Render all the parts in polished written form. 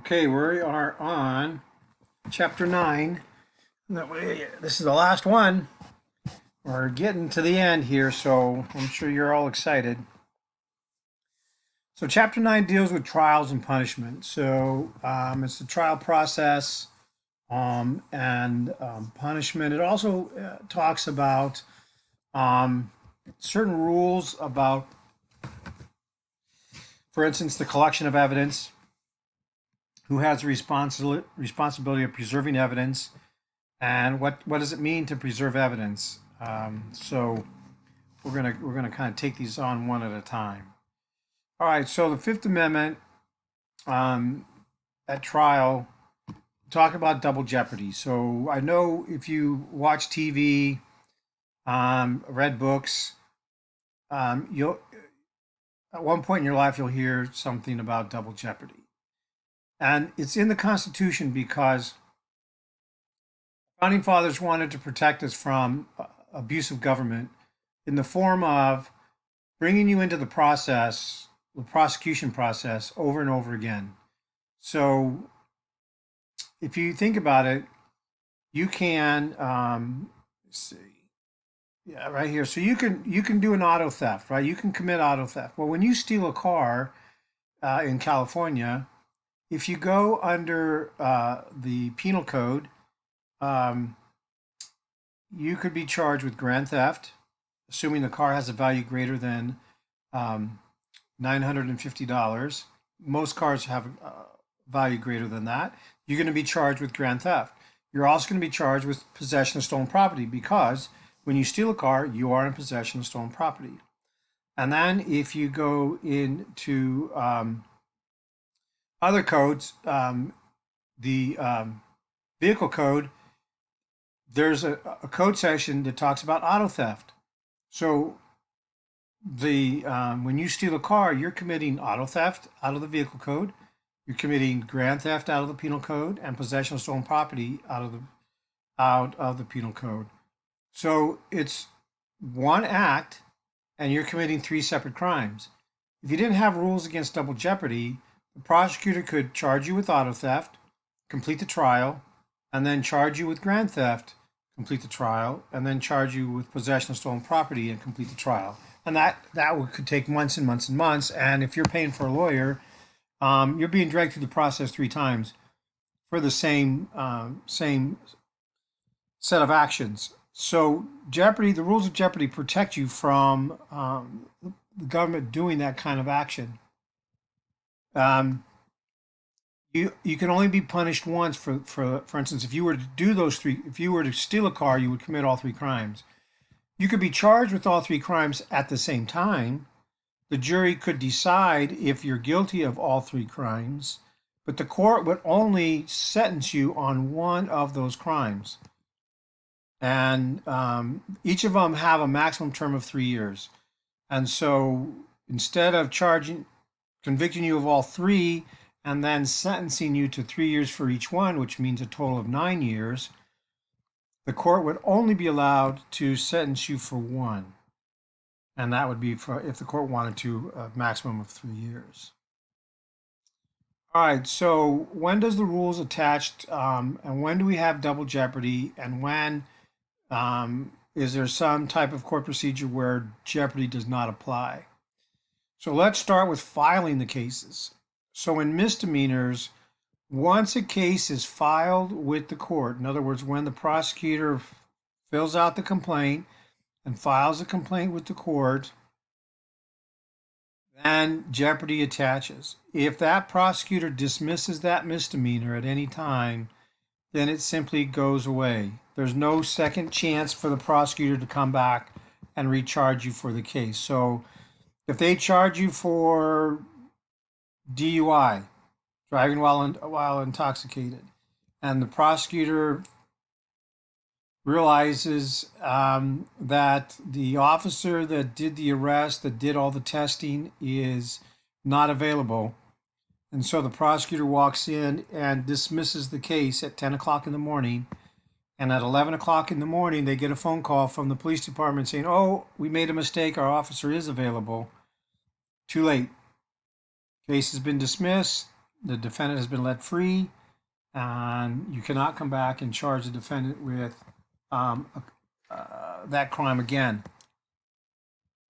Okay, we are on chapter 9. This is the last one. We're getting to the end here, so I'm sure you're all excited. So, chapter 9 deals with trials and punishment. It's the trial process and punishment. It also talks about um, certain rules about, for instance, the collection of evidence, who has the responsibility of preserving evidence, and what does it mean to preserve evidence? So we're gonna kind of take these on one at a time. All right. So the Fifth Amendment um, at trial talk about double jeopardy. So I know if you watch TV, read books, you'll at one point in your life you'll hear something about double jeopardy, and it's in the Constitution because founding fathers wanted to protect us from abusive government in the form of bringing you into the process, the prosecution process, over and over again. So if you think about it, you can see, yeah, right here. So you can do an auto theft, right? You can commit auto theft. Well, when you steal a car in California, if you go under the penal code, um, you could be charged with grand theft, assuming the car has a value greater than um, $950. Most cars have a value greater than that. You're going to be charged with grand theft. You're also going to be charged with possession of stolen property because when you steal a car, you are in possession of stolen property. And then if you go into other codes, the vehicle code, there's a code section that talks about auto theft. So the when you steal a car, you're committing auto theft out of the vehicle code. You're committing grand theft out of the penal code and possession of stolen property out of the penal code. So it's one act, and you're committing three separate crimes. If you didn't have rules against double jeopardy, the prosecutor could charge you with auto theft, complete the trial, and then charge you with grand theft, complete the trial, and then charge you with possession of stolen property and complete the trial. And that could take months and months and months. And if you're paying for a lawyer, you're being dragged through the process three times for the same set of actions. So Jeopardy, the rules of Jeopardy protect you from the government doing that kind of action. Um, you can only be punished once for instance, if you were to do those three, if you were to steal a car, you would commit all three crimes. You could be charged with all three crimes at the same time. The jury could decide if you're guilty of all three crimes, but the court would only sentence you on one of those crimes. And each of them have a maximum term of 3 years. And so instead of convicting you of all three and then sentencing you to 3 years for each one, which means a total of 9 years, the court would only be allowed to sentence you for one. And that would be for if the court wanted to, a maximum of 3 years. All right, so when does the rules attached, and when do we have double jeopardy, and when is there some type of court procedure where jeopardy does not apply? So let's start with filing the cases. So in misdemeanors, once a case is filed with the court, in other words, when the prosecutor fills out the complaint and files a complaint with the court, then jeopardy attaches. If that prosecutor dismisses that misdemeanor at any time, then it simply goes away. There's no second chance for the prosecutor to come back and recharge you for the case. So if they charge you for DUI, driving while intoxicated, and the prosecutor realizes that the officer that did the arrest, that did all the testing, is not available, and so the prosecutor walks in and dismisses the case at 10 o'clock in the morning, and at 11 o'clock in the morning, they get a phone call from the police department saying, "Oh, we made a mistake. Our officer is available." Too late. Case has been dismissed. the defendant has been let free, and you cannot come back and charge the defendant with um, that crime again.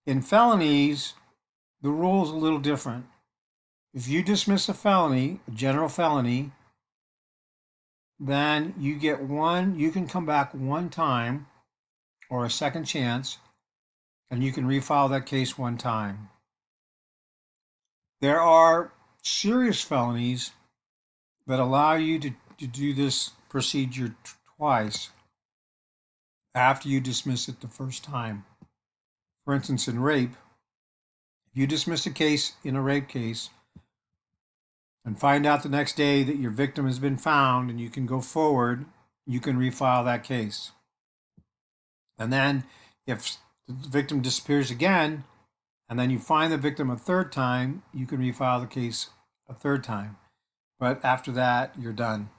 In felonies, the rule is a little different. If you dismiss a felony, a general felony, then you can come back one time or a second chance, and you can refile that case one time. There are serious felonies that allow you to do this procedure twice after you dismiss it the first time. For instance, in rape, if you dismiss a case in a rape case and find out the next day that your victim has been found and you can go forward, you can refile that case. And then if the victim disappears again, and then you find the victim a third time, you can refile the case a third time. But after that, you're done.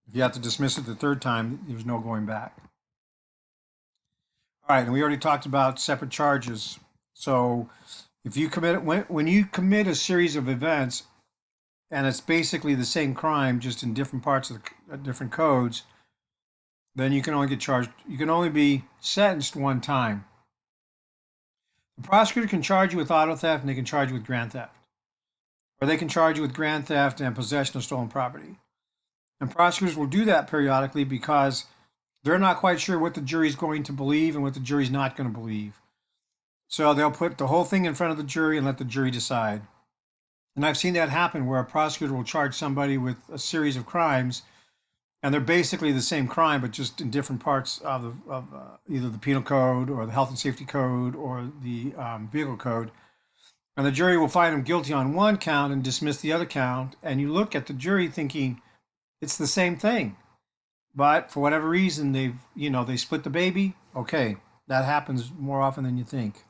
If you have to dismiss it the third time, there's no going back. All right, and we already talked about separate charges. So if you commit, when you commit a series of events, and it's basically the same crime, just in different parts of the different codes, then you can only get charged, you can only be sentenced one time. The prosecutor can charge you with auto theft, and they can charge you with grand theft. Or they can charge you with grand theft and possession of stolen property. And prosecutors will do that periodically because they're not quite sure what the jury's going to believe and what the jury's not going to believe. So they'll put the whole thing in front of the jury and let the jury decide. And I've seen that happen where a prosecutor will charge somebody with a series of crimes, and they're basically the same crime, but just in different parts of either the penal code or the health and safety code or the vehicle code. And the jury will find them guilty on one count and dismiss the other count. And you look at the jury thinking it's the same thing. But for whatever reason, they split the baby. Okay, that happens more often than you think.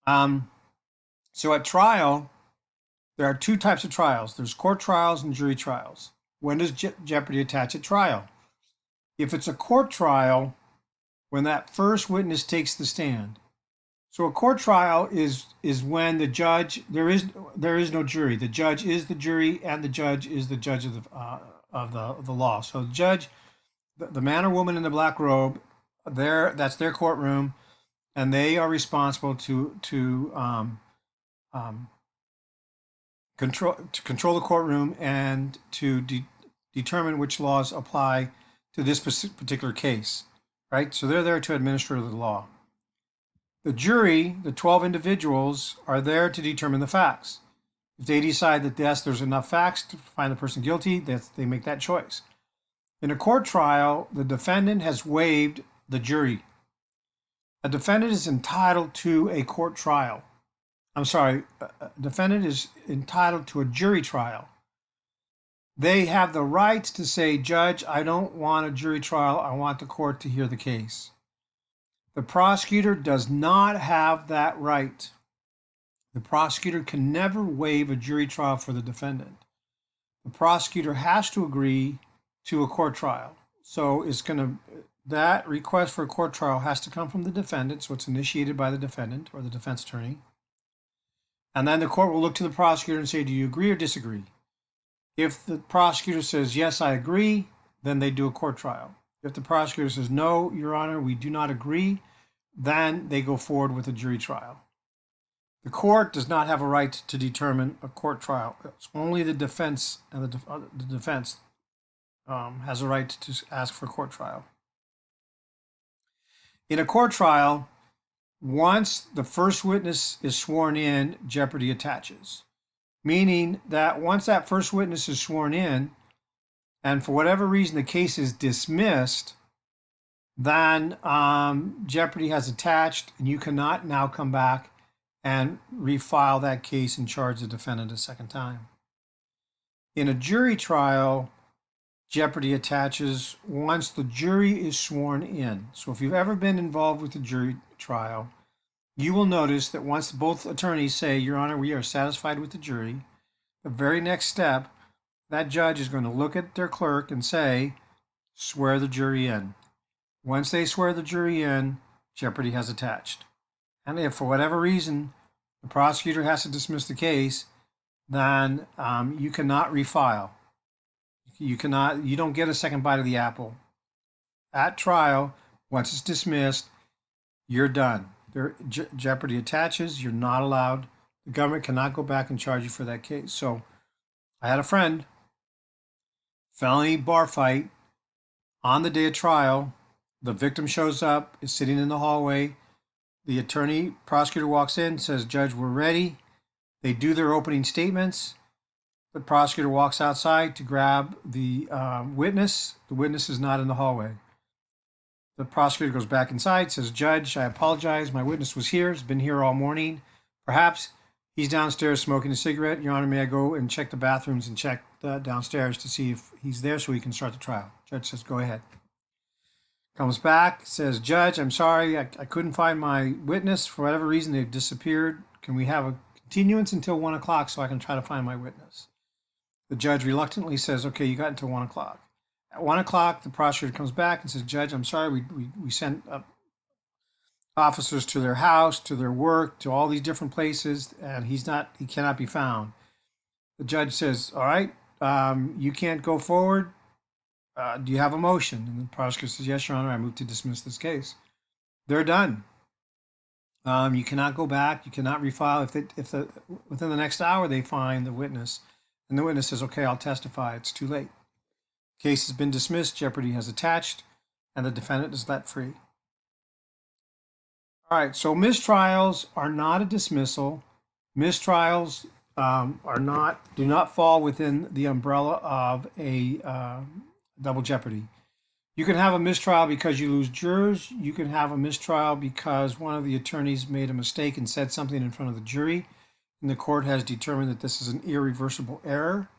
So at trial, there are two types of trials. There's court trials and jury trials. When does jeopardy attach at trial? If it's a court trial, when that first witness takes the stand. So a court trial is when the judge, there is no jury. The judge is the jury, and the judge is the judge of the law. So the judge, the man or woman in the black robe, that's their courtroom, and they are responsible to control the courtroom and to determine which laws apply to this particular case, right? So they're there to administer the law. The jury, the 12 individuals, are there to determine the facts. If they decide that yes, there's enough facts to find the person guilty, they make that choice. In a court trial, the defendant has waived the jury. A defendant is entitled to a court trial. I'm sorry, a defendant is entitled to a jury trial. They have the right to say, Judge, I don't want a jury trial. I want the court to hear the case. The prosecutor does not have that right. The prosecutor can never waive a jury trial for the defendant. The prosecutor has to agree to a court trial. So that request for a court trial has to come from the defendant, so it's initiated by the defendant or the defense attorney. And then the court will look to the prosecutor and say, do you agree or disagree? If the prosecutor says, yes, I agree, then they do a court trial. If the prosecutor says, no, Your Honor, we do not agree, then they go forward with a jury trial. The court does not have a right to determine a court trial. It's only the defense, and the defense has a right to ask for a court trial. In a court trial, once the first witness is sworn in, jeopardy attaches. Meaning that once that first witness is sworn in, and for whatever reason the case is dismissed, then jeopardy has attached, and you cannot now come back and refile that case and charge the defendant a second time. In a jury trial, jeopardy attaches once the jury is sworn in. So if you've ever been involved with a jury trial, you will notice that once both attorneys say, Your Honor, we are satisfied with the jury, the very next step, that judge is going to look at their clerk and say, swear the jury in. Once they swear the jury in, jeopardy has attached. And if for whatever reason the prosecutor has to dismiss the case, then you cannot refile. You don't get a second bite of the apple. At trial, once it's dismissed, you're done. Jeopardy attaches. You're not allowed. The government cannot go back and charge you for that case. So I had a friend, felony bar fight on the day of trial. The victim shows up, is sitting in the hallway. The prosecutor walks in, says, "Judge, we're ready." They do their opening statements. The prosecutor walks outside to grab the witness. The witness is not in the hallway. The prosecutor goes back inside, says, "Judge, I apologize. My witness was here. He's been here all morning. Perhaps he's downstairs smoking a cigarette. Your Honor, may I go and check the bathrooms and check downstairs to see if he's there so we can start the trial?" Judge says, "Go ahead." Comes back, says, "Judge, I'm sorry. I couldn't find my witness. For whatever reason, they've disappeared. Can we have a continuance until 1 o'clock so I can try to find my witness?" The judge reluctantly says, "Okay, you got until 1 o'clock." At 1 o'clock, the prosecutor comes back and says, "Judge, I'm sorry. We sent officers to their house, to their work, to all these different places, and he cannot be found." The judge says, "All right, you can't go forward. Do you have a motion?" And the prosecutor says, "Yes, Your Honor, I move to dismiss this case." They're done. You cannot go back. You cannot refile. If within the next hour they find the witness, and the witness says, "Okay, I'll testify," it's too late. Case has been dismissed. Jeopardy has attached, and the defendant is let free. All right. So mistrials are not a dismissal. Mistrials do not fall within the umbrella of a double jeopardy. You can have a mistrial because you lose jurors. You can have a mistrial because one of the attorneys made a mistake and said something in front of the jury, and the court has determined that this is an irreversible error.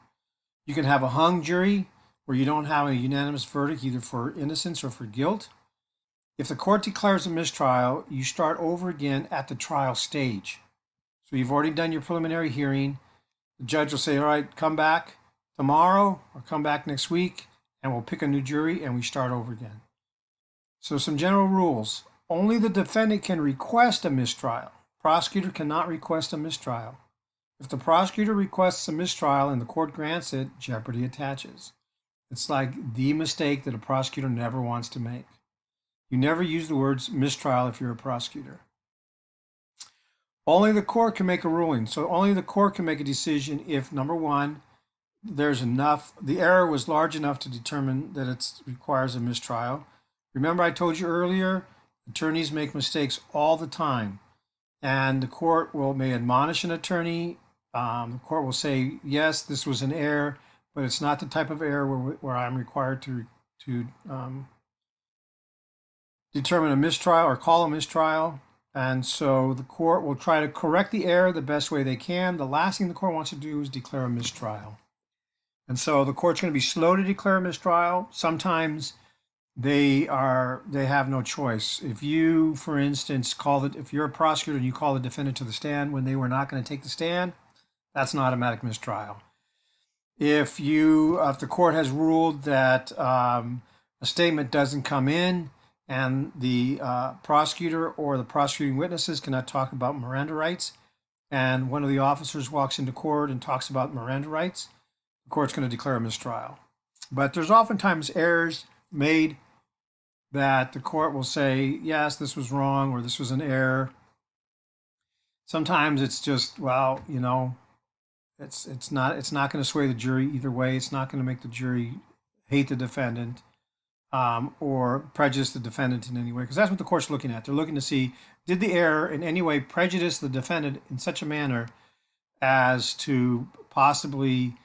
You can have a hung jury where you don't have a unanimous verdict either for innocence or for guilt. If the court declares a mistrial, you start over again at the trial stage. So you've already done your preliminary hearing. The judge will say, "All right, come back tomorrow or come back next week, and we'll pick a new jury and we start over again." So some general rules. Only the defendant can request a mistrial. Prosecutor cannot request a mistrial. If the prosecutor requests a mistrial and the court grants it, jeopardy attaches. It's like the mistake that a prosecutor never wants to make. You never use the words mistrial if you're a prosecutor. Only the court can make a ruling. So only the court can make a decision if, number one, the error was large enough to determine that it requires a mistrial. Remember, I told you earlier, attorneys make mistakes all the time, and the court may admonish an attorney. The court will say, "Yes, this was an error, but it's not the type of error where I'm required to determine a mistrial or call a mistrial." And so the court will try to correct the error the best way they can. The last thing the court wants to do is declare a mistrial. And so the court's going to be slow to declare a mistrial. Sometimes they have no choice. If you, for instance, if you're a prosecutor and you call the defendant to the stand when they were not going to take the stand, that's an automatic mistrial. If the court has ruled that a statement doesn't come in and the prosecutor or the prosecuting witnesses cannot talk about Miranda rights, and one of the officers walks into court and talks about Miranda rights, the court's going to declare a mistrial. But there's oftentimes errors made that the court will say, "Yes, this was wrong," or "This was an error." Sometimes it's just, well, it's not going to sway the jury either way. It's not going to make the jury hate the defendant or prejudice the defendant in any way, because that's what the court's looking at. They're looking to see, did the error in any way prejudice the defendant in such a manner as to possibly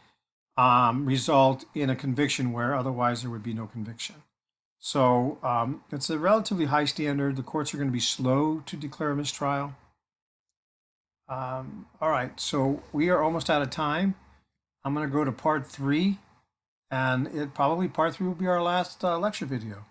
result in a conviction where otherwise there would be no conviction. So it's a relatively high standard. The courts are going to be slow to declare a mistrial. All right, so we are almost out of time. I'm going to go to part 3, and part 3 will be our last lecture video.